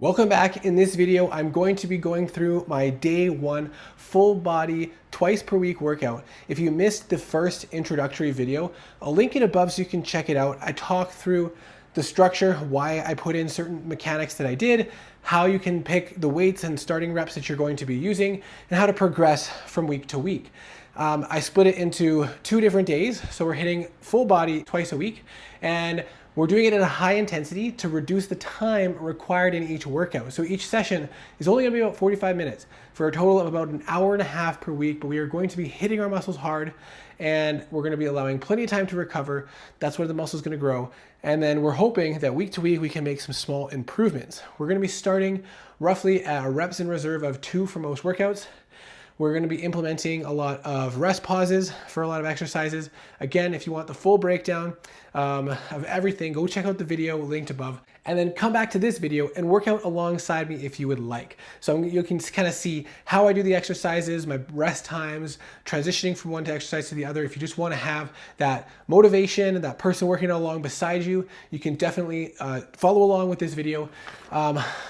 Welcome back. In this video, I'm going to be going through my day one full body twice per week workout. If you missed the first introductory video, I'll link it above so you can check it out. I talk through the structure, why I put in certain mechanics that I did, how you can pick the weights and starting reps that you're going to be using, and how to progress from week to week. I split it into 2 different days, so we're hitting full body twice a week, and we're doing it at a high intensity to reduce the time required in each workout. So each session is only gonna be about 45 minutes for a total of about an hour and a half per week, but we are going to be hitting our muscles hard and we're gonna be allowing plenty of time to recover. That's where the muscle's gonna grow. And then we're hoping that week to week, we can make some small improvements. We're gonna be starting roughly at a reps in reserve of 2 for most workouts. We're going to be implementing a lot of rest pauses for a lot of exercises. Again, if you want the full breakdown of everything, go check out the video linked above, and then come back to this video and work out alongside me if you would like. So you can kind of see how I do the exercises, my rest times, transitioning from one exercise to the other. If you just want to have that motivation and that person working along beside you, you can definitely follow along with this video.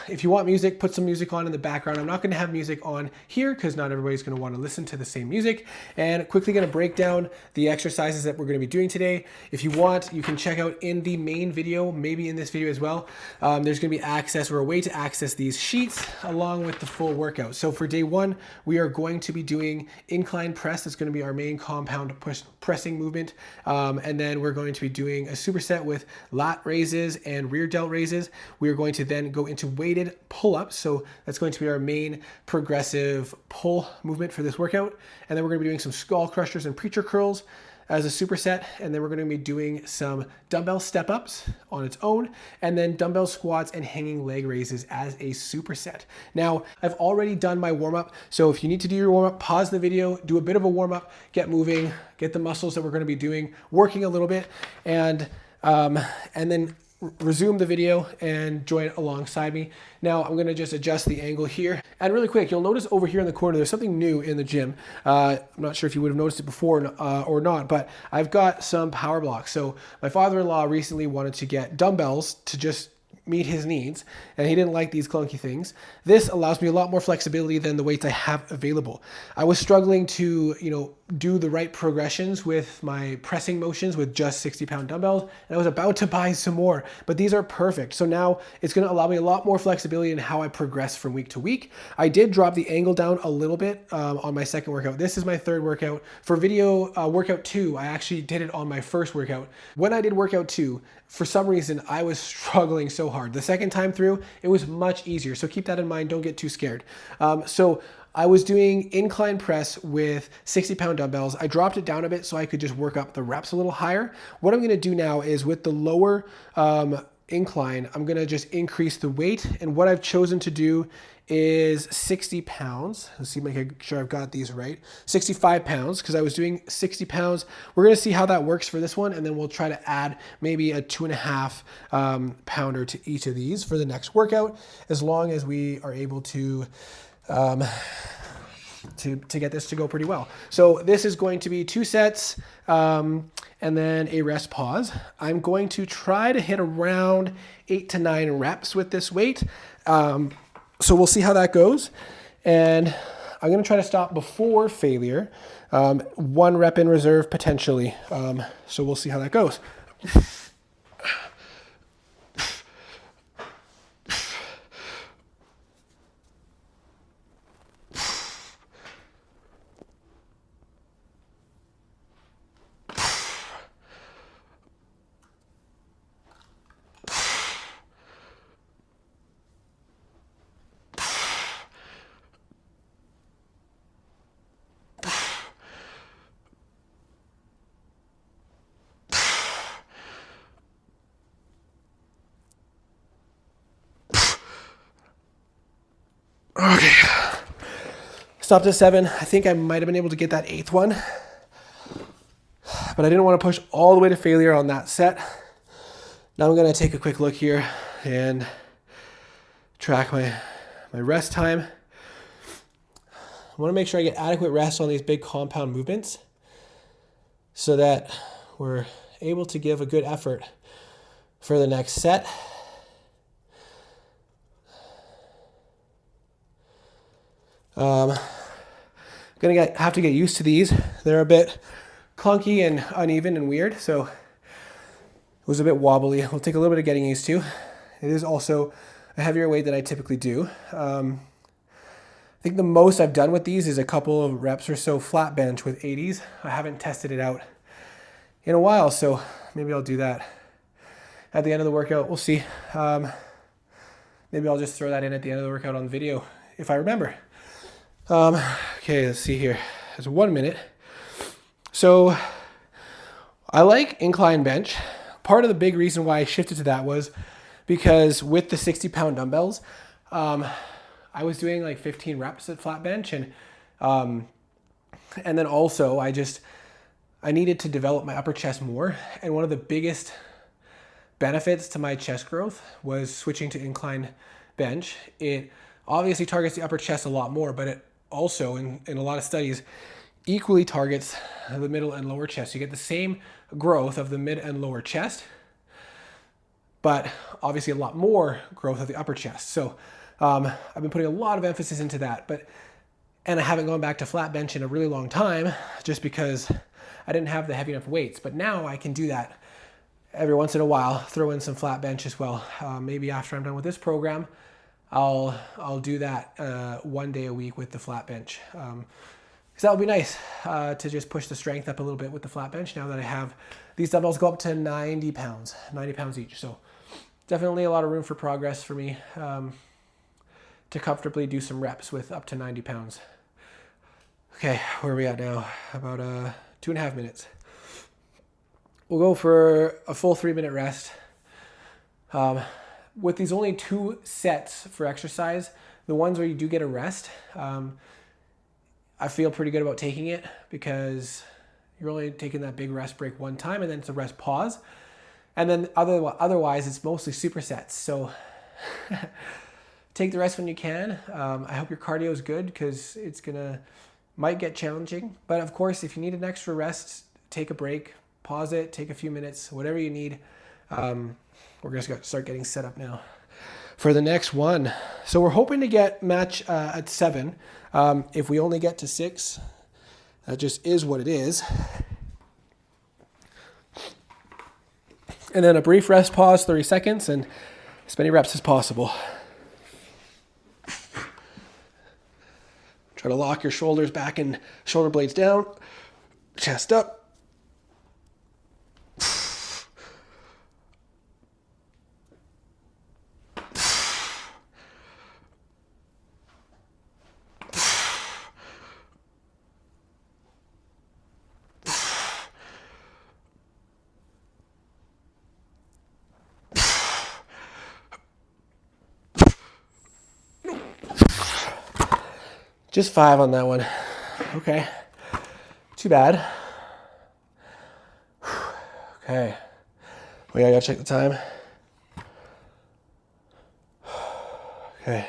If you want music, put some music on in the background. I'm not going to have music on here because not everybody's going to want to listen to the same music. And quickly going to break down the exercises that we're going to be doing today. If you want, you can check out in the main video, maybe in this video as well. There's going to be access or a way to access these sheets along with the full workout. So for day one, we are going to be doing incline press. That's going to be our main compound pressing movement. And then we're going to be doing a superset with lat raises and rear delt raises. We are going to then go into weighted pull-ups. So that's going to be our main progressive pull movement for this workout. And then we're going to be doing some skull crushers and preacher curls as a superset, and then we're going to be doing some dumbbell step ups on its own, and then dumbbell squats and hanging leg raises as a superset. Now, I've already done my warm-up, so if you need to do your warm-up, pause the video, do a bit of a warm-up, get moving, get the muscles that we're going to be doing working a little bit, and then resume the video and join alongside me. Now I'm gonna just adjust the angle here. And really quick, you'll notice over here in the corner, there's something new in the gym. I'm not sure if you would have noticed it before or not, but I've got some power blocks. So my father-in-law recently wanted to get dumbbells to just meet his needs, and he didn't like these clunky things. This allows me a lot more flexibility than the weights I have available. I was struggling to, do the right progressions with my pressing motions with just 60-pound dumbbells, and I was about to buy some more, but these are perfect. So now it's going to allow me a lot more flexibility in how I progress from week to week. I did drop the angle down a little bit on my second workout. This is my third workout. For video workout 2, I actually did it on my first workout. When I did workout 2, for some reason, I was struggling so hard. The second time through, it was much easier. So keep that in mind. Don't get too scared. So I was doing incline press with 60-pound dumbbells. I dropped it down a bit so I could just work up the reps a little higher. What I'm going to do now is with the lower incline, I'm going to just increase the weight. And what I've chosen to do is 60 pounds. Let's see, make sure I've got these right. 65 pounds, because I was doing 60 pounds. We're going to see how that works for this one, and then we'll try to add maybe a 2.5 pounder to each of these for the next workout, as long as we are able to get this to go pretty well. So this is going to be 2 sets and then a rest pause. I'm going to try to hit around 8 to 9 reps with this weight. So we'll see how that goes. And I'm going to try to stop before failure. 1 rep in reserve potentially. So we'll see how that goes. Okay, stopped at 7. I think I might have been able to get that 8th one, but I didn't want to push all the way to failure on that set. Now I'm going to take a quick look here and track my rest time. I want to make sure I get adequate rest on these big compound movements so that we're able to give a good effort for the next set. Gonna have to get used to these. They're a bit clunky and uneven and weird, so it was a bit wobbly. It'll take a little bit of getting used to. It is also a heavier weight than I typically do. I think the most I've done with these is a couple of reps or so flat bench with 80s. I haven't tested it out in a while, so maybe I'll do that at the end of the workout. We'll see. Maybe I'll just throw that in at the end of the workout on video if I remember. Okay, let's see here. It's 1 minute. So I like incline bench. Part of the big reason why I shifted to that was because with the 60-pound dumbbells, I was doing like 15 reps at flat bench, and then also I needed to develop my upper chest more. And one of the biggest benefits to my chest growth was switching to incline bench. It obviously targets the upper chest a lot more, but it also, in a lot of studies, equally targets the middle and lower chest. You get the same growth of the mid and lower chest, but obviously a lot more growth of the upper chest. So I've been putting a lot of emphasis into that, and I haven't gone back to flat bench in a really long time just because I didn't have the heavy enough weights. But now I can do that every once in a while, throw in some flat bench as well. Maybe after I'm done with this program, I'll do that 1 day a week with the flat bench. Because that would be nice to just push the strength up a little bit with the flat bench now that I have these dumbbells go up to 90 pounds each. So definitely a lot of room for progress for me to comfortably do some reps with up to 90 pounds. Okay, where are we at now? About 2.5 minutes. We'll go for a full 3-minute rest. With these only 2 sets for exercise, the ones where you do get a rest, I feel pretty good about taking it because you're only taking that big rest break one time, and then it's a rest pause. And then otherwise, it's mostly supersets. So take the rest when you can. I hope your cardio is good because might get challenging. But of course, if you need an extra rest, take a break, pause it, take a few minutes, whatever you need. We're just going to start getting set up now for the next one. So we're hoping to get match at 7. If we only get to 6, that just is what it is. And then a brief rest pause, 30 seconds, and as many reps as possible. Try to lock your shoulders back and shoulder blades down, chest up. Just 5 on that one. Okay. Too bad. Okay. Wait, I gotta check the time. Okay.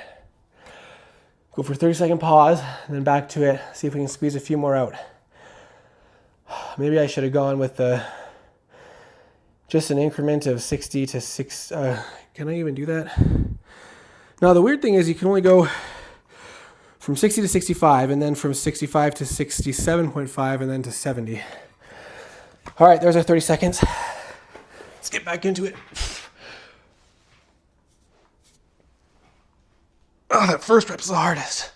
Go for a 30-second pause, and then back to it. See if we can squeeze a few more out. Maybe I should have gone with just an increment of 60 to 6. Can I even do that? Now, the weird thing is you can only go from 60 to 65, and then from 65 to 67.5, and then to 70. All right, there's our 30 seconds. Let's get back into it. Oh, that first rep's the hardest.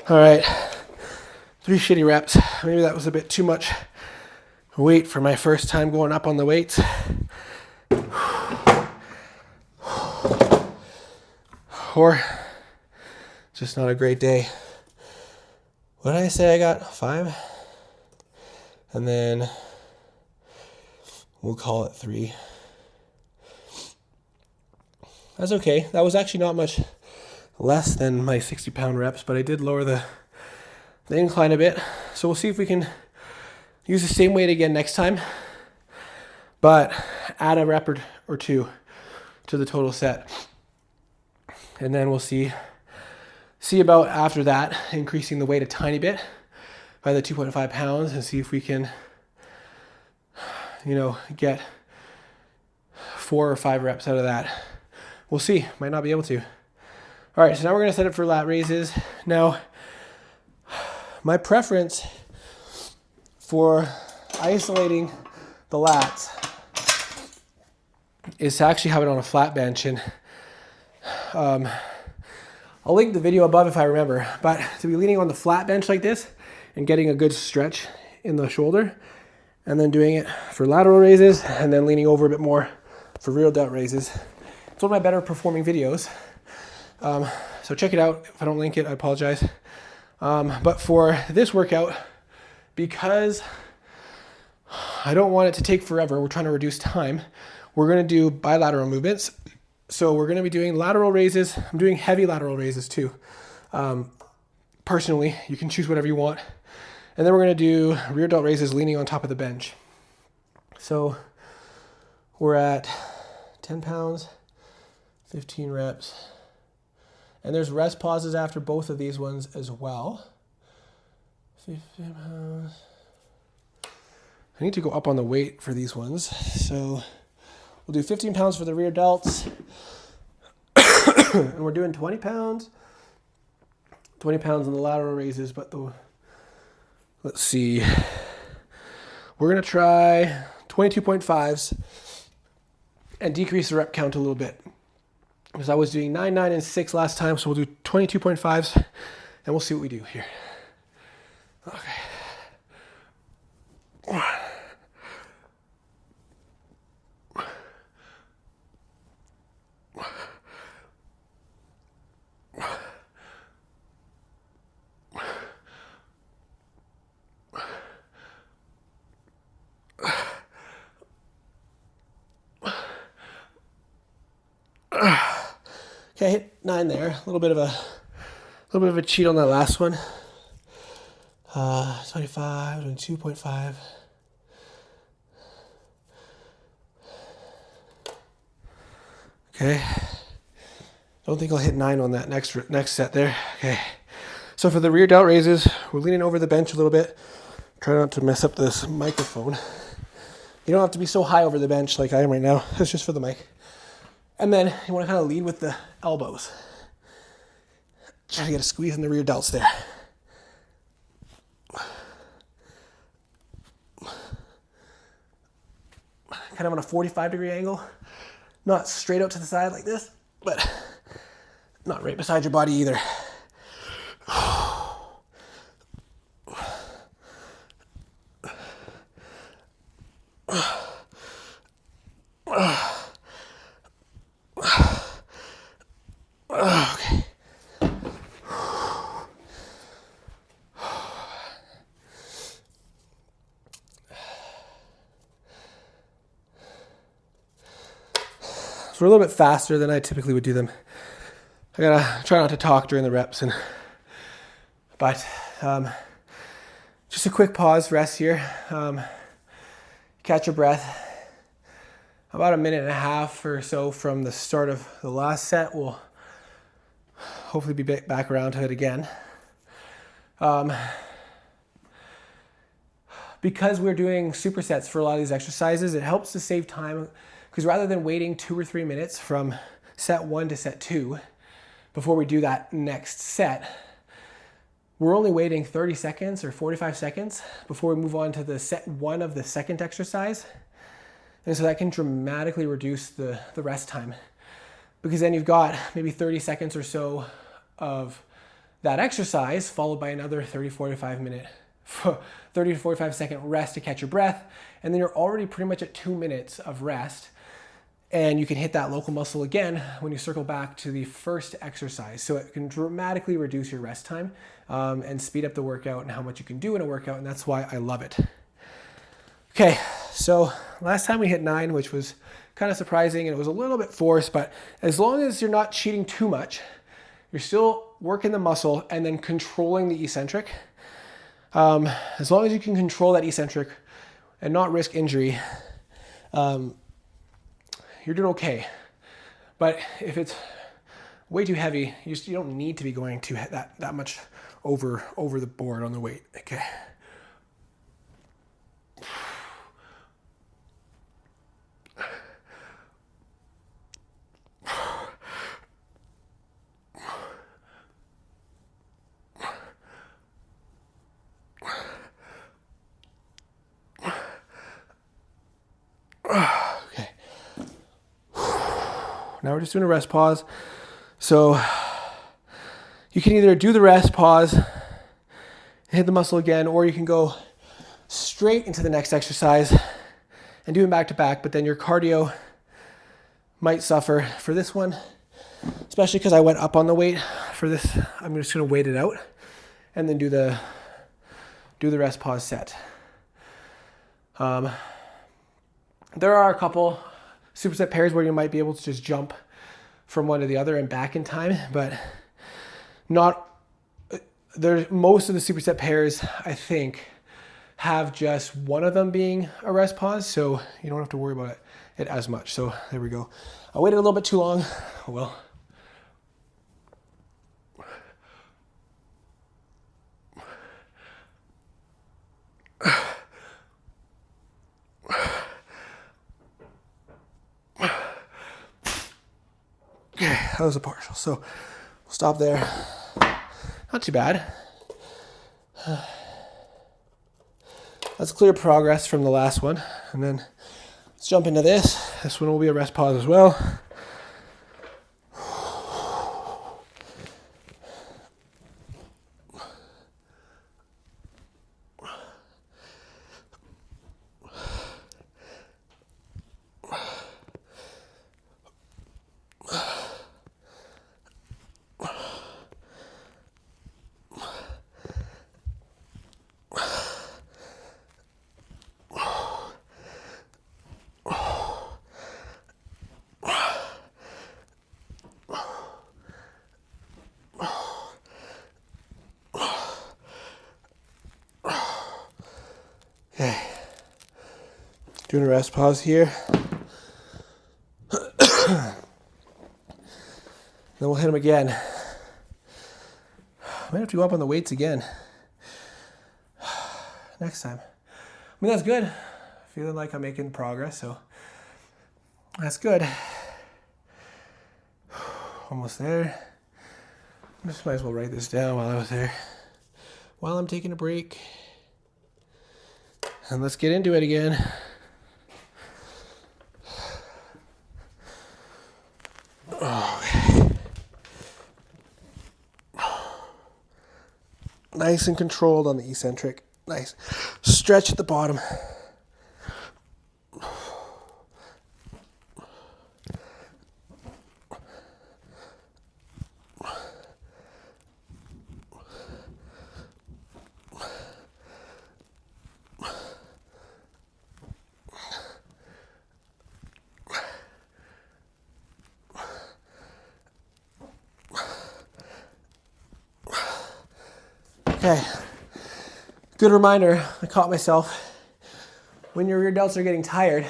All right, 3 shitty reps. Maybe that was a bit too much weight for my first time going up on the weights. Or just not a great day. What did I say I got? 5? And then we'll call it 3. That's okay. That was actually not much less than my 60-pound reps, but I did lower the incline a bit. So we'll see if we can use the same weight again next time, but add a rep or 2 to the total set. And then we'll see about after that, increasing the weight a tiny bit by the 2.5 pounds and see if we can, get 4 or 5 reps out of that. We'll see. Might not be able to. All right, so now we're going to set up for lat raises. Now, my preference for isolating the lats is to actually have it on a flat bench. And I'll link the video above if I remember. But to be leaning on the flat bench like this and getting a good stretch in the shoulder, and then doing it for lateral raises, and then leaning over a bit more for real delt raises. It's one of my better performing videos. So check it out. If I don't link it, I apologize. But for this workout, because I don't want it to take forever, we're trying to reduce time, we're going to do bilateral movements. So we're going to be doing lateral raises. I'm doing heavy lateral raises too. Personally, you can choose whatever you want. And then we're going to do rear delt raises leaning on top of the bench. So we're at 10 pounds, 15 reps. And there's rest pauses after both of these ones as well. 15 pounds. I need to go up on the weight for these ones. So we'll do 15 pounds for the rear delts. And we're doing 20 pounds. 20 pounds in the lateral raises, but let's see. We're going to try 22.5s and decrease the rep count a little bit. Because I was doing 9, 9, and 6 last time, so we'll do 22.5s, and we'll see what we do here. Okay. Okay, I hit 9 there. A little bit of a cheat on that last one. 25 and 2.5. Okay. Don't think I'll hit 9 on that next set there. Okay. So for the rear delt raises, we're leaning over the bench a little bit. Try not to mess up this microphone. You don't have to be so high over the bench like I am right now. It's just for the mic. And then you want to kind of lead with the elbows. Try to get a squeeze in the rear delts there. Kind of on a 45-degree angle. Not straight out to the side like this, but not right beside your body either. Okay. So we're a little bit faster than I typically would do them. I gotta try not to talk during the reps, but just a quick pause, rest here. Catch your breath. About a minute and a half or so from the start of the last set, we'll hopefully be back around to it again. Because we're doing supersets for a lot of these exercises, it helps to save time, because rather than waiting 2 or 3 minutes from set 1 to set 2 before we do that next set, we're only waiting 30 seconds or 45 seconds before we move on to the set 1 of the second exercise. And so that can dramatically reduce the rest time, because then you've got maybe 30 seconds or so of that exercise followed by another 30 to 45 second rest to catch your breath. And then you're already pretty much at 2 minutes of rest, and you can hit that local muscle again when you circle back to the first exercise. So it can dramatically reduce your rest time and speed up the workout and how much you can do in a workout. And that's why I love it. Okay, so last time we hit 9, which was kind of surprising, and it was a little bit forced, but as long as you're not cheating too much, you're still working the muscle and then controlling the eccentric. As long as you can control that eccentric and not risk injury, you're doing okay. But if it's way too heavy. You don't need to be going that much over the board on the weight. Okay. Okay. Now we're just doing a rest pause. So you can either do the rest pause, hit the muscle again, or you can go straight into the next exercise and do them back to back, but then your cardio might suffer for this one, especially because I went up on the weight for this. I'm just going to wait it out and then do the rest pause set. There are a couple superset pairs where you might be able to just jump from one to the other and back in time, but not there. Most of the superset pairs, I think, have just one of them being a rest pause, so you don't have to worry about it as much. So there we go. I waited a little bit too long. Oh well. Okay, that was a partial. So we'll stop there. Not too bad. That's clear progress from the last one. And then let's jump into this. This one will be a rest pause as well. Okay, doing a rest pause here. Then we'll hit them again. Might have to go up on the weights again next time. I mean, that's good. Feeling like I'm making progress, so that's good. Almost there. I just might as well write this down while I was there. While I'm taking a break. And let's get into it again. Okay. Nice and controlled on the eccentric. Nice. Stretch at the bottom. Okay, good reminder, I caught myself. When your rear delts are getting tired,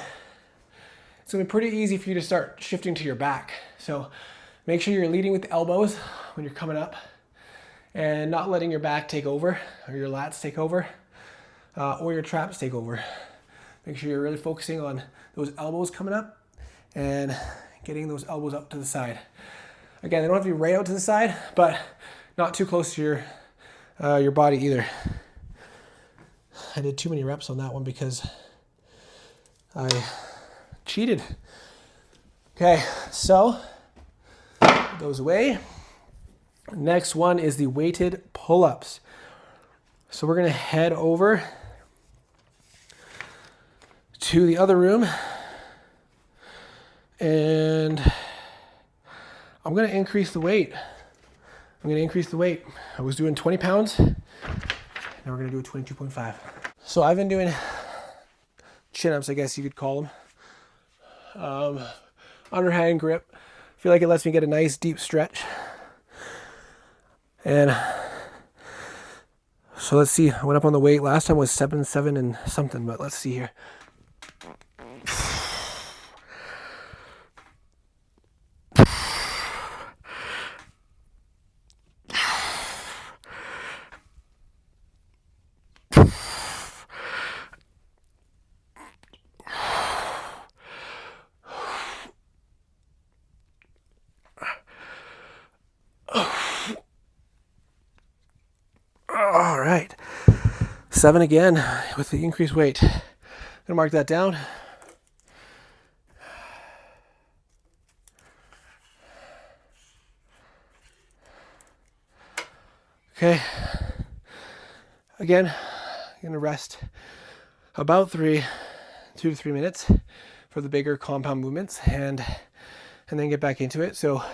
it's gonna be pretty easy for you to start shifting to your back. So make sure you're leading with the elbows when you're coming up and not letting your back take over or your lats take over or your traps take over. Make sure you're really focusing on those elbows coming up and getting those elbows up to the side. Again, they don't have to be right out to the side, but not too close to your body either. I did too many reps on that one because I cheated. Okay, so put those away. Next one is the weighted pull-ups. So we're gonna head over to the other room and I'm gonna increase the weight. I was doing 20 pounds. Now we're gonna do a 22.5. So I've been doing chin-ups, I guess you could call them. Underhand grip. I feel like it lets me get a nice deep stretch. And so let's see, I went up on the weight. Last time was 7 and something, but let's see here. 7 again with the increased weight. I'm gonna mark that down. Okay. Again, I'm gonna rest about 2 to 3 minutes for the bigger compound movements, and then get back into it. So,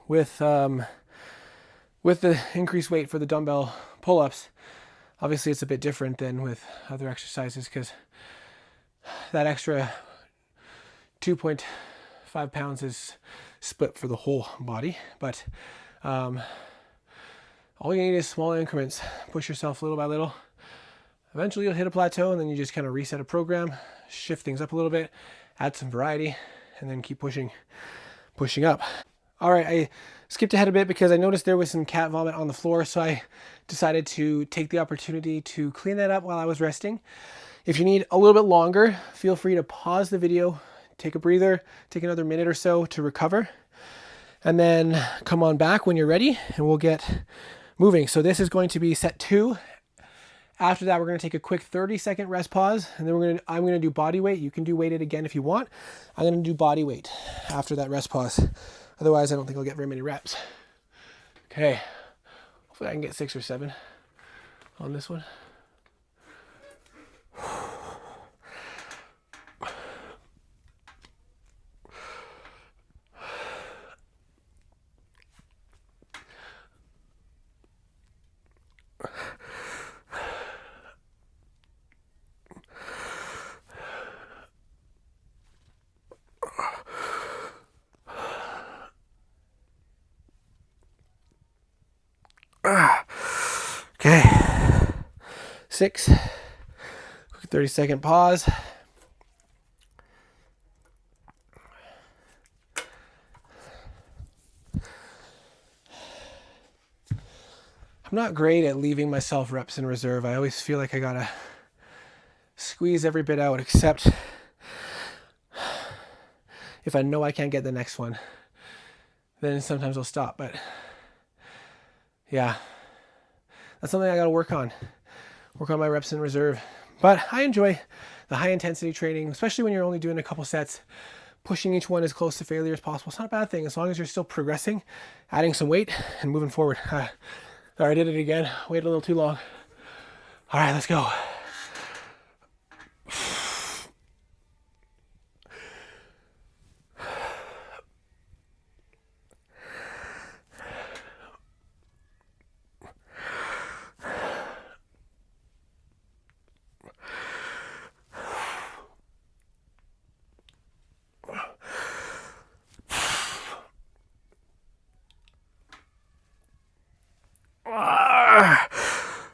with the increased weight for the dumbbell pull-ups, obviously it's a bit different than with other exercises because that extra 2.5 pounds is split for the whole body. But all you need is small increments. Push yourself little by little. Eventually you'll hit a plateau, and then you just kind of reset a program, shift things up a little bit, add some variety, and then keep pushing up. All right, I skipped ahead a bit because I noticed there was some cat vomit on the floor, so I decided to take the opportunity to clean that up while I was resting. If you need a little bit longer, feel free to pause the video, take a breather, take another minute or so to recover, and then come on back when you're ready and we'll get moving. So this is going to be set 2. After that, we're going to take a quick 30-second rest pause, and then I'm going to do body weight. You can do weighted again if you want. I'm going to do body weight after that rest pause. Otherwise, I don't think I'll get very many reps. Okay. Hopefully I can get 6 or 7 on this one. Okay, 6, quick 30-second pause. I'm not great at leaving myself reps in reserve. I always feel like I gotta squeeze every bit out, except if I know I can't get the next one, then sometimes I'll stop. But yeah, that's something I got to work on my reps in reserve. But I enjoy the high intensity training, especially when you're only doing a couple sets, pushing each one as close to failure as possible. It's not a bad thing as long as you're still progressing, adding some weight and moving forward. Sorry, I did it again. Waited a little too long. All right, let's go.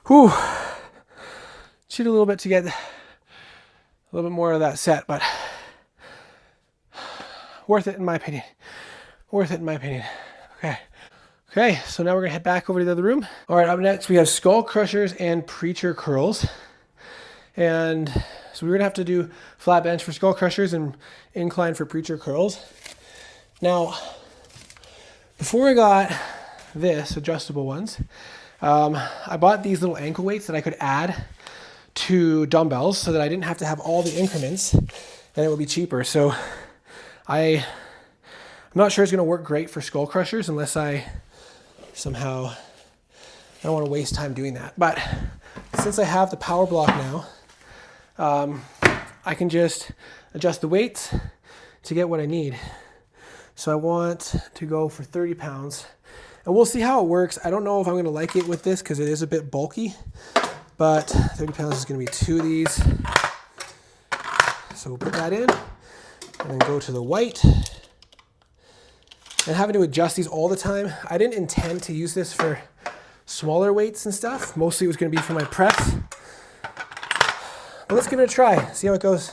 Whew. Cheat a little bit to get a little bit more of that set, but worth it in my opinion. Worth it in my opinion. Okay, so now we're gonna head back over to the other room. All right, up next we have skull crushers and preacher curls. And so we're gonna have to do flat bench for skull crushers and incline for preacher curls. Now, before I got this, adjustable ones, I bought these little ankle weights that I could add to dumbbells so that I didn't have to have all the increments, and it would be cheaper. So I'm not sure it's going to work great for skull crushers unless I don't want to waste time doing that. But since I have the power block now, I can just adjust the weights to get what I need. So I want to go for 30 pounds. And we'll see how it works. I don't know if I'm going to like it with this because it is a bit bulky, but 30 pounds is going to be 2 of these. So we'll put that in and then go to the white. And having to adjust these all the time, I didn't intend to use this for smaller weights and stuff. Mostly it was going to be for my press. But let's give it a try, see how it goes.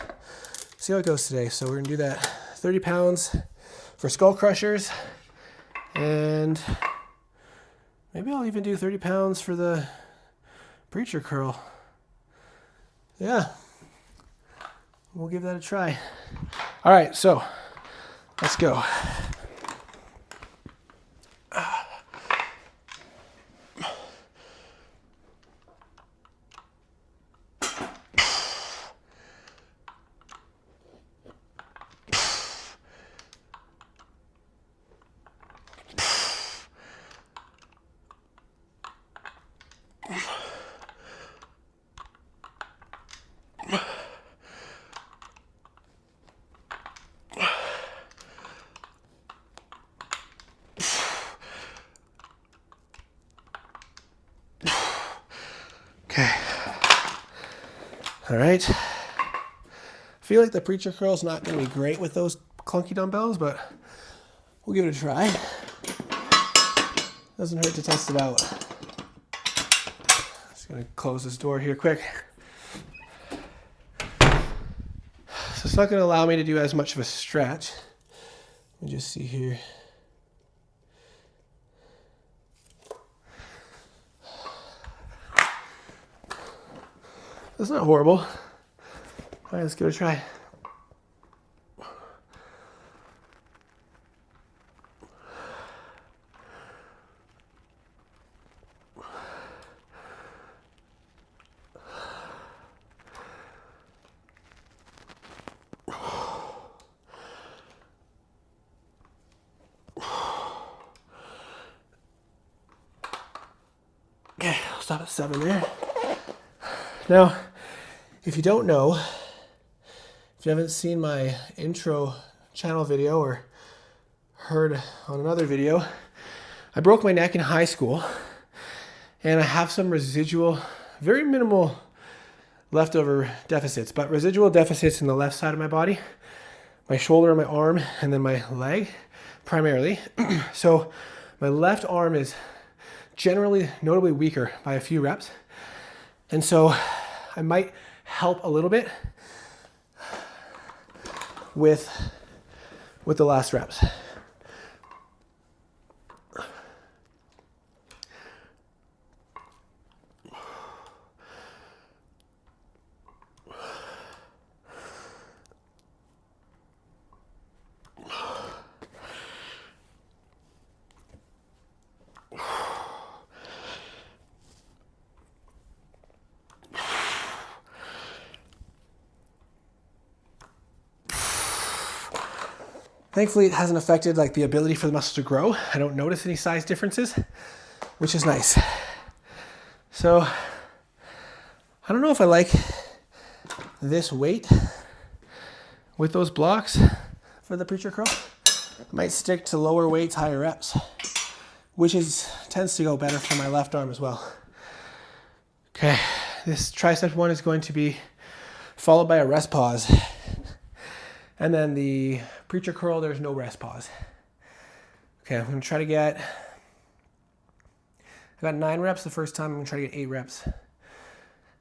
See how it goes today. So we're going to do that 30 pounds for skull crushers, and maybe I'll even do 30 pounds for the preacher curl. Yeah, we'll give that a try. All right, so let's go. All right. I feel like the preacher curl is not going to be great with those clunky dumbbells, but we'll give it a try. Doesn't hurt to test it out. Just going to close this door here quick. So it's not going to allow me to do as much of a stretch. Let me just see here. That's not horrible. All right, let's give it a try. Okay, I'll stop at 7 there. Now, if you don't know, if you haven't seen my intro channel video or heard on another video, I broke my neck in high school and I have some residual, very minimal leftover deficits, but residual deficits in the left side of my body, my shoulder, my arm, and then my leg primarily. So my left arm is generally notably weaker by a few reps. And so I might help a little bit with the last reps. Thankfully, it hasn't affected like the ability for the muscle to grow. I don't notice any size differences, which is nice. So I don't know if I like this weight with those blocks for the preacher curl. I might stick to lower weights, higher reps, which tends to go better for my left arm as well. Okay, this tricep one is going to be followed by a rest pause. And then the preacher curl, there's no rest pause. Okay, I'm gonna try to I got 9 reps the first time. I'm gonna try to get 8 reps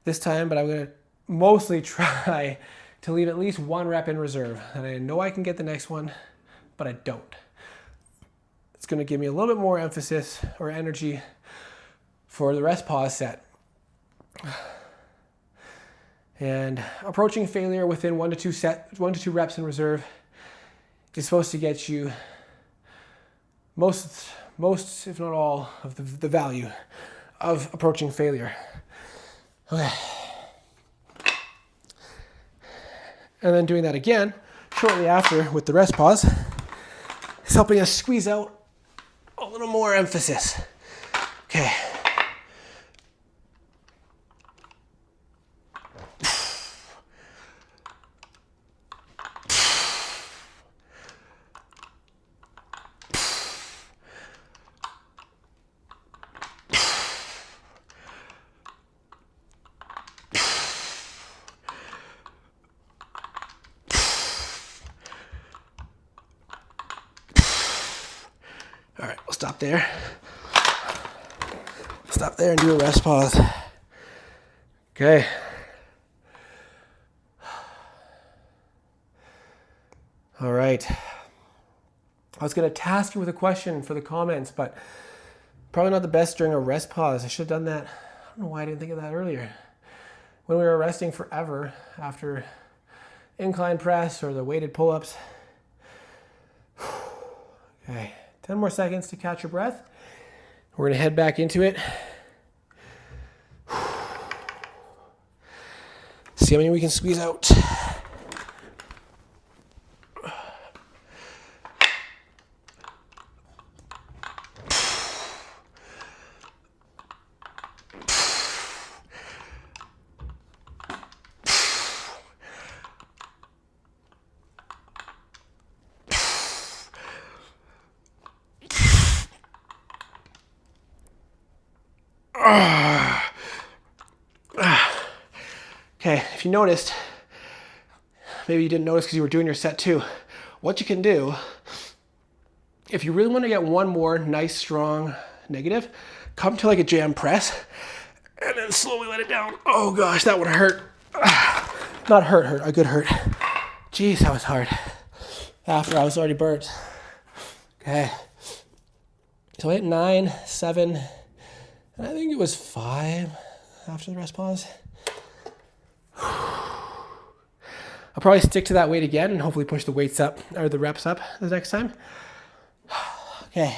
this time, but I'm gonna mostly try to leave at least 1 rep in reserve. And I know I can get the next one, but I don't. It's gonna give me a little bit more emphasis or energy for the rest pause set. And approaching failure within 1 to 2 reps in reserve is supposed to get you most, if not all, of the value of approaching failure. Okay. And then doing that again shortly after with the rest pause is helping us squeeze out a little more emphasis. Okay. All right, we'll stop there. Stop there and do a rest pause. Okay. All right. I was going to task you with a question for the comments, but probably not the best during a rest pause. I should have done that. I don't know why I didn't think of that earlier. When we were resting forever after incline press or the weighted pull-ups. Okay. 10 more seconds to catch your breath. We're going to head back into it. See how many we can squeeze out. Okay, if you noticed, maybe you didn't notice because you were doing your set too, what you can do, if you really want to get one more nice, strong negative, come to like a jam press and then slowly let it down. Oh gosh, that would hurt. Not hurt, a good hurt. Jeez, that was hard. After I was already burnt. Okay. So I hit 9, 7, and I think it was 5 after the rest pause. I'll probably stick to that weight again and hopefully push the weights up, or the reps up the next time. Okay.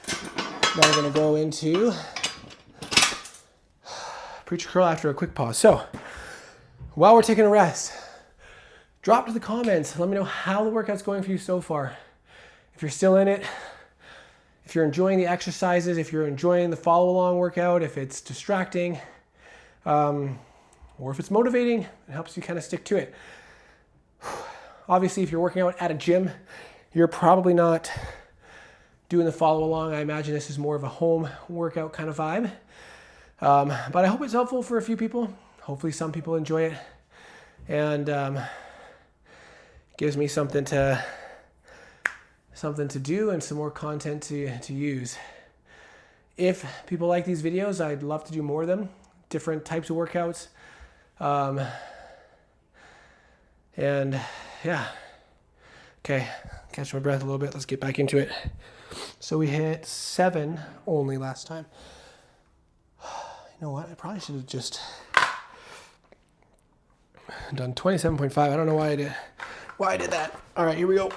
Now we're going to go into preacher curl after a quick pause. So, while we're taking a rest, drop to the comments. Let me know how the workout's going for you so far. If you're still in it, if you're enjoying the exercises, if you're enjoying the follow-along workout, if it's distracting, or if it's motivating, it helps you kind of stick to it. Obviously, if you're working out at a gym, you're probably not doing the follow-along. I imagine this is more of a home workout kind of vibe. But I hope it's helpful for a few people. Hopefully some people enjoy it. And gives me something to do and some more content to use. If people like these videos, I'd love to do more of them. Different types of workouts. And yeah. Okay, catch my breath a little bit. Let's get back into it. So we hit 7 only last time. You know what? I probably should have just done 27.5. I don't know why I did that. All right, here we go.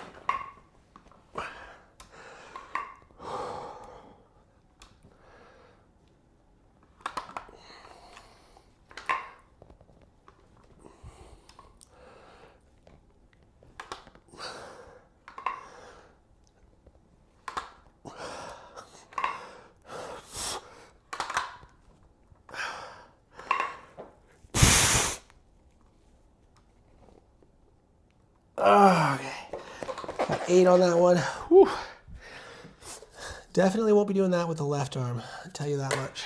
Okay, got 8 on that one. Whew. Definitely won't be doing that with the left arm, I'll tell you that much.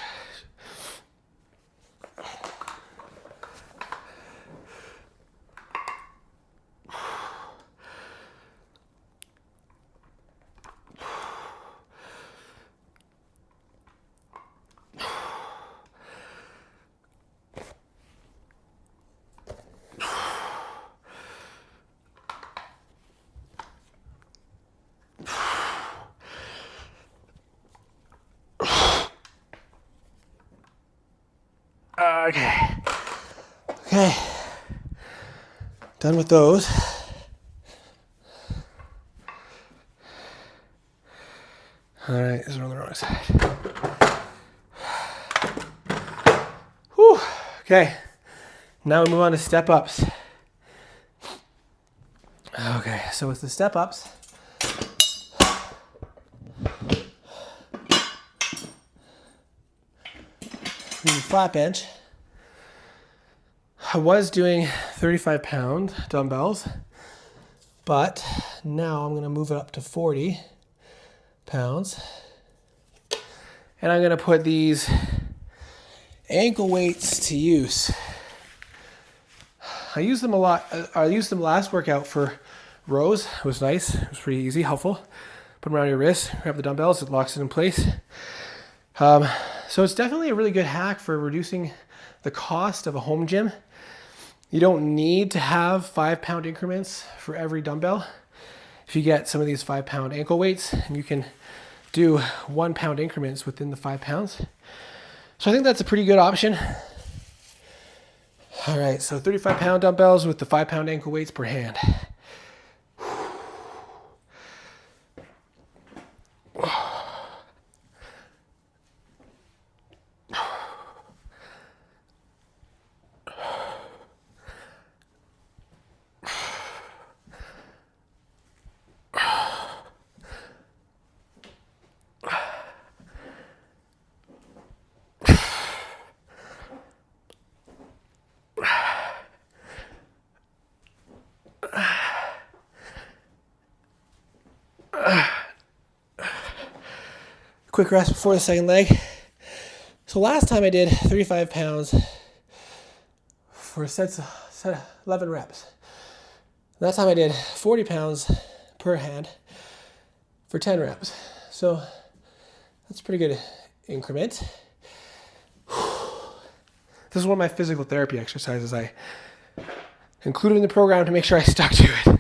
Okay, done with those. All right, this is on the wrong side. Whew. Okay, now we move on to step ups. Okay, so with the step ups, using flat bench. I was doing 35-pound dumbbells, but now I'm going to move it up to 40 pounds. And I'm going to put these ankle weights to use. I used them a lot. I used them last workout for rows. It was nice. It was pretty easy, helpful. Put them around your wrist, grab the dumbbells, it locks it in place. So it's definitely a really good hack for reducing the cost of a home gym. You don't need to have 5-pound increments for every dumbbell. If you get some of these 5-pound ankle weights, and you can do 1-pound increments within the 5 pounds. So I think that's a pretty good option. All right, so 35-pound dumbbells with the 5-pound ankle weights per hand. Quick rest before the second leg. So last time I did 35 pounds for set 11 reps. That time I did 40 pounds per hand for 10 reps. So that's a pretty good increment. This is one of my physical therapy exercises I included in the program to make sure I stuck to it.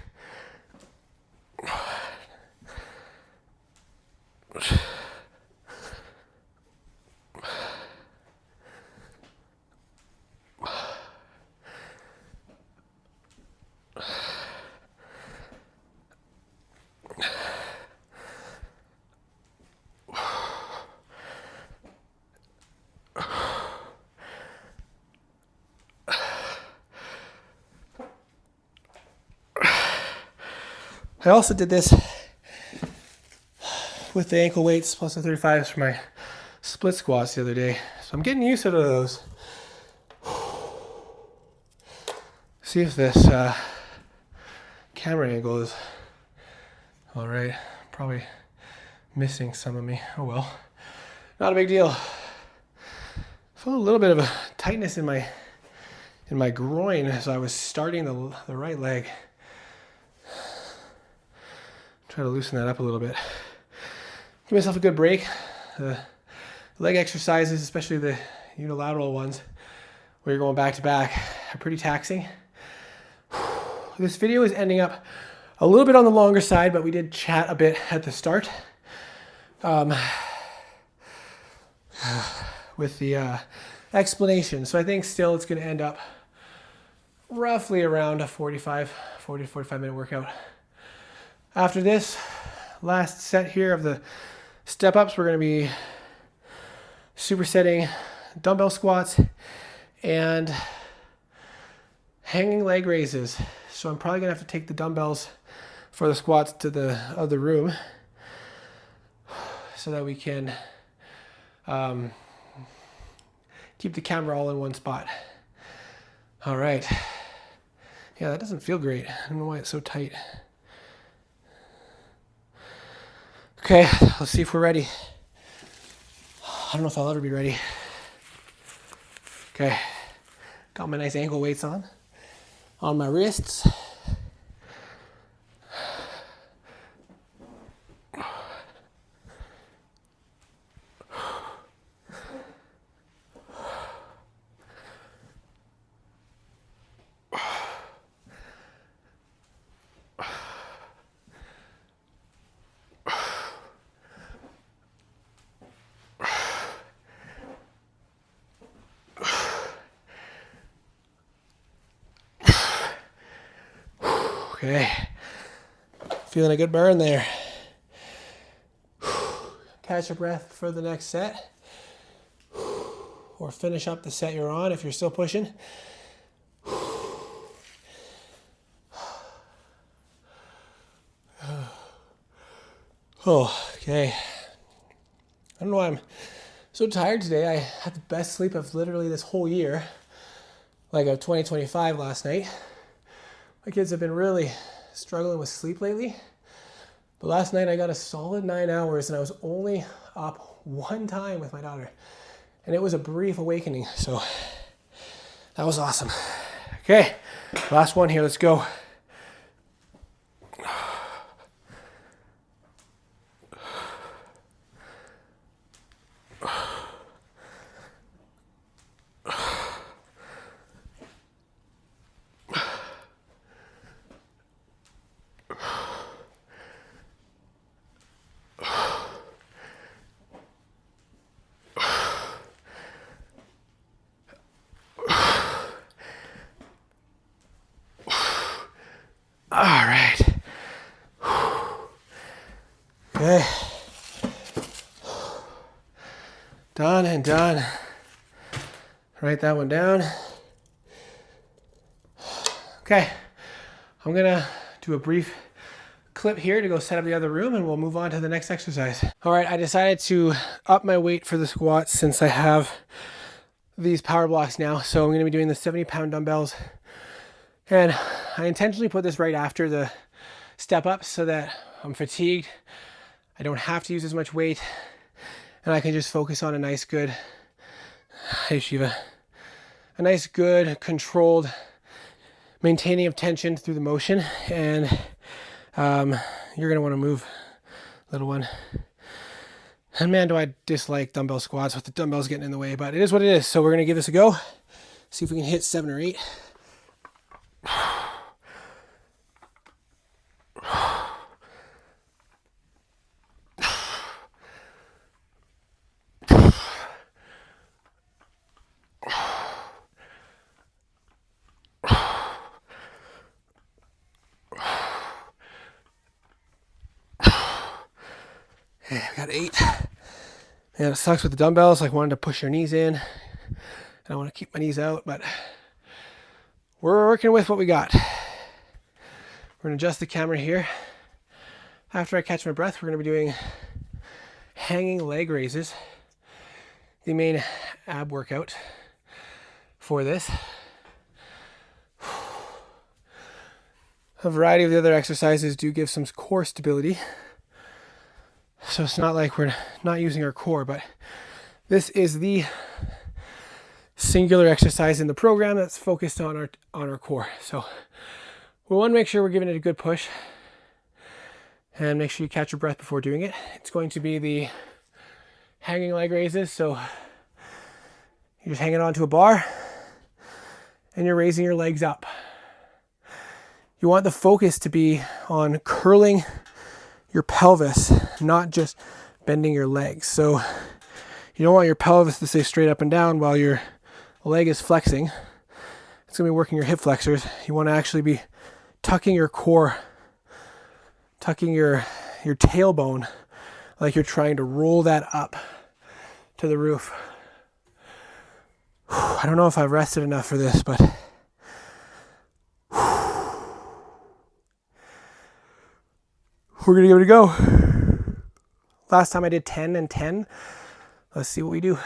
I also did this with the ankle weights plus the 35s for my split squats the other day. So I'm getting used to those. See if this camera angle is all right. Probably missing some of me. Oh well. Not a big deal. I felt a little bit of a tightness in my groin as I was starting the right leg. Try to loosen that up a little bit. Give myself a good break. The leg exercises, especially the unilateral ones, where you're going back to back, are pretty taxing. This video is ending up a little bit on the longer side, but we did chat a bit at the start with the explanation. So I think still it's going to end up roughly around a 40 to 45 minute workout. After this last set here of the step ups, we're going to be supersetting dumbbell squats and hanging leg raises. So I'm probably going to have to take the dumbbells for the squats to the other room so that we can keep the camera all in one spot. All right. Yeah, that doesn't feel great. I don't know why it's so tight. Okay, let's see if we're ready. I don't know if I'll ever be ready. Okay, got my nice ankle weights on my wrists. Okay, feeling a good burn there. Catch your breath for the next set, or finish up the set you're on if you're still pushing. Oh, okay. I don't know why I'm so tired today. I had the best sleep of literally this whole year, like of 2025 last night. My kids have been really struggling with sleep lately. But last night I got a solid 9 hours and I was only up one time with my daughter. And it was a brief awakening, so that was awesome. Okay, last one here, let's go. All right. Okay. Done and done. Write that one down. Okay. I'm gonna do a brief clip here to go set up the other room and we'll move on to the next exercise. All right, I decided to up my weight for the squats since I have these power blocks now. So I'm gonna be doing the 70-pound dumbbells. And I intentionally put this right after the step up so that I'm fatigued. I don't have to use as much weight and I can just focus on a nice good, hey Shiva, a nice, good, controlled maintaining of tension through the motion. And you're going to want to move, little one. And man, do I dislike dumbbell squats with the dumbbells getting in the way, but it is what it is. So we're going to give this a go. See if we can hit 7 or 8. Okay, we got 8. And it sucks with the dumbbells. Like, wanted to push your knees in. And I want to keep my knees out, but we're working with what we got. We're going to adjust the camera here. After I catch my breath, we're going to be doing hanging leg raises, the main ab workout for this. A variety of the other exercises do give some core stability. So it's not like we're not using our core, but this is the singular exercise in the program that's focused on our core. So we want to make sure we're giving it a good push, and make sure you catch your breath before doing it. It's going to be the hanging leg raises. So you're just hanging onto a bar and you're raising your legs up. You want the focus to be on curling your pelvis, not just bending your legs. So you don't want your pelvis to stay straight up and down while your leg is flexing. It's going to be working your hip flexors. You want to actually be tucking your core, tucking your tailbone, like you're trying to roll that up to the roof. I don't know if I've rested enough for this, but we're going to give it a go. Last time I did 10 and 10. Let's see what we do.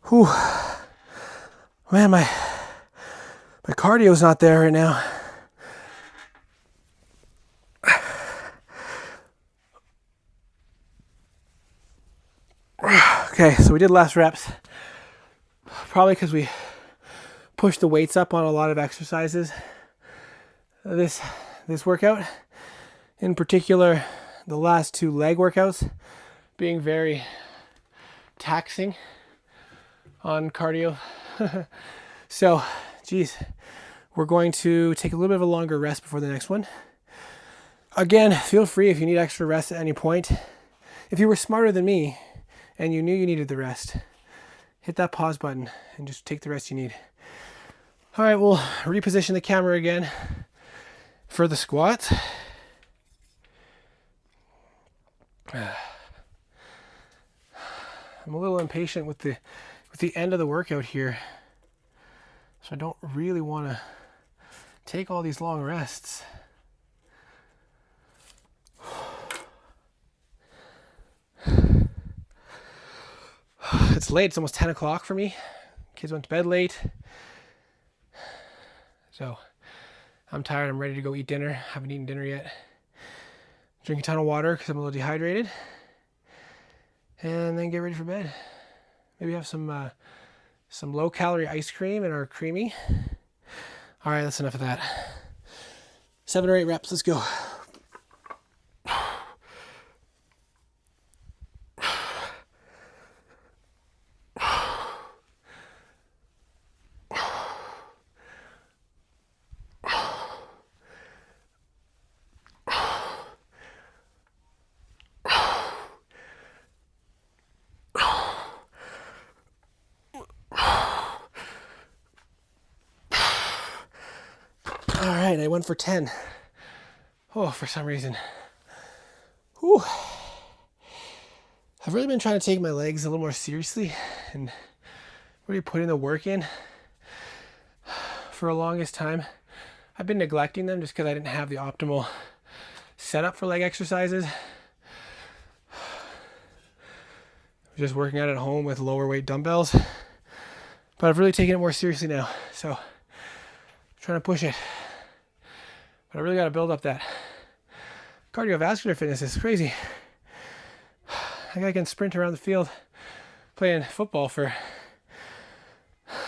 Whew. Man, my cardio's not there right now. Okay, so we did less reps. Probably because we pushed the weights up on a lot of exercises. This workout, in particular, the last 2 leg workouts, being very taxing on cardio. So, geez, we're going to take a little bit of a longer rest before the next one. Again, feel free if you need extra rest at any point. If you were smarter than me and you knew you needed the rest, hit that pause button and just take the rest you need. All right, we'll reposition the camera again for the squats. I'm a little impatient with the end of the workout here, so I don't really want to take all these long rests. It's late. It's almost 10 o'clock for me. Kids went to bed late, so I'm tired. I'm ready to go eat dinner. Haven't eaten dinner yet. Drink a ton of water because I'm a little dehydrated, and then get ready for bed. Maybe have some low-calorie ice cream in our creamy. All right, that's enough of that. 7 or 8 reps. Let's go. All right, I went for 10. Oh, for some reason. Whew. I've really been trying to take my legs a little more seriously and really putting the work in. For the longest time, I've been neglecting them just because I didn't have the optimal setup for leg exercises. just working out at home with lower weight dumbbells. But I've really taken it more seriously now. So I'm trying to push it. But I really got to build up that cardiovascular fitness. It's crazy. I can sprint around the field playing football for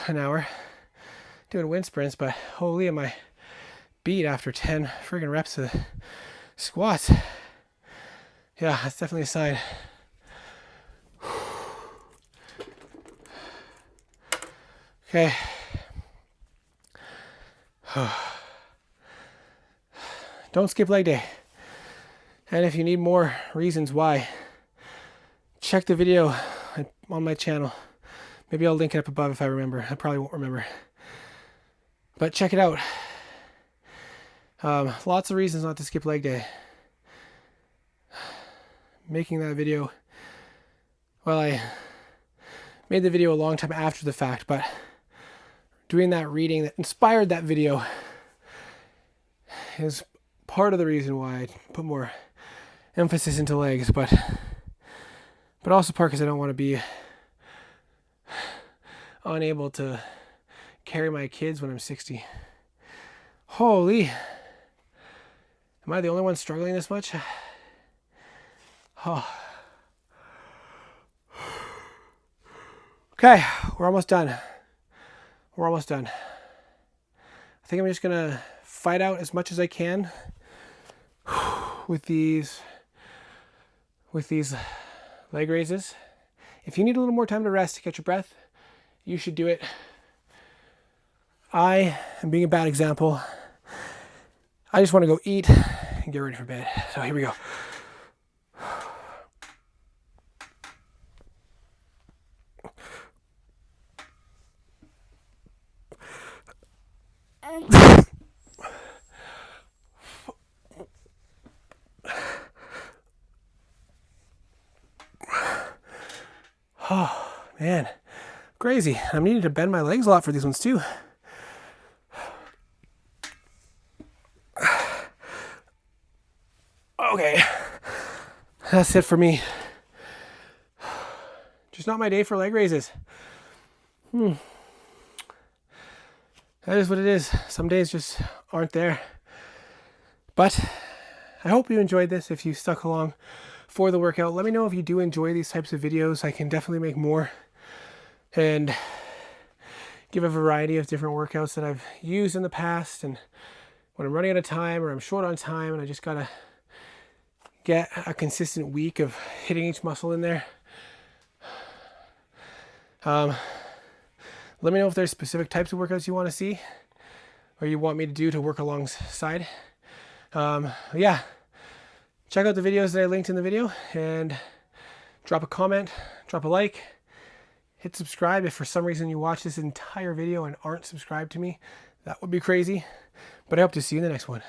an hour doing wind sprints, but holy am I beat after 10 friggin' reps of squats. Yeah, that's definitely a sign. Okay. Don't skip leg day. And if you need more reasons why, check the video on my channel. Maybe I'll link it up above if I remember. I probably won't remember. But check it out. Lots of reasons not to skip leg day. Making that video, well, I made the video a long time after the fact, but doing that reading that inspired that video is part of the reason why I put more emphasis into legs, but also part because I don't want to be unable to carry my kids when I'm 60. Holy. Am I the only one struggling this much? Oh. Okay, we're almost done. We're almost done. I think I'm just going to fight out as much as I can with these leg raises. If you need a little more time to rest, to catch your breath, you should do it. I am being a bad example. I just want to go eat and get ready for bed. So here we go. Oh, man. Crazy. I'm needing to bend my legs a lot for these ones too. Okay. That's it for me. Just not my day for leg raises. That is what it is. Some days just aren't there. But I hope you enjoyed this. If you stuck along for the workout, let me know if you do enjoy these types of videos. I can definitely make more and give a variety of different workouts that I've used in the past, and when I'm running out of time or I'm short on time and I just gotta get a consistent week of hitting each muscle in there. Let me know if there's specific types of workouts you want to see or you want me to do to work alongside. Yeah, check out the videos that I linked in the video and drop a comment, drop a like, hit subscribe. If for some reason you watch this entire video and aren't subscribed to me, that would be crazy. But I hope to see you in the next one.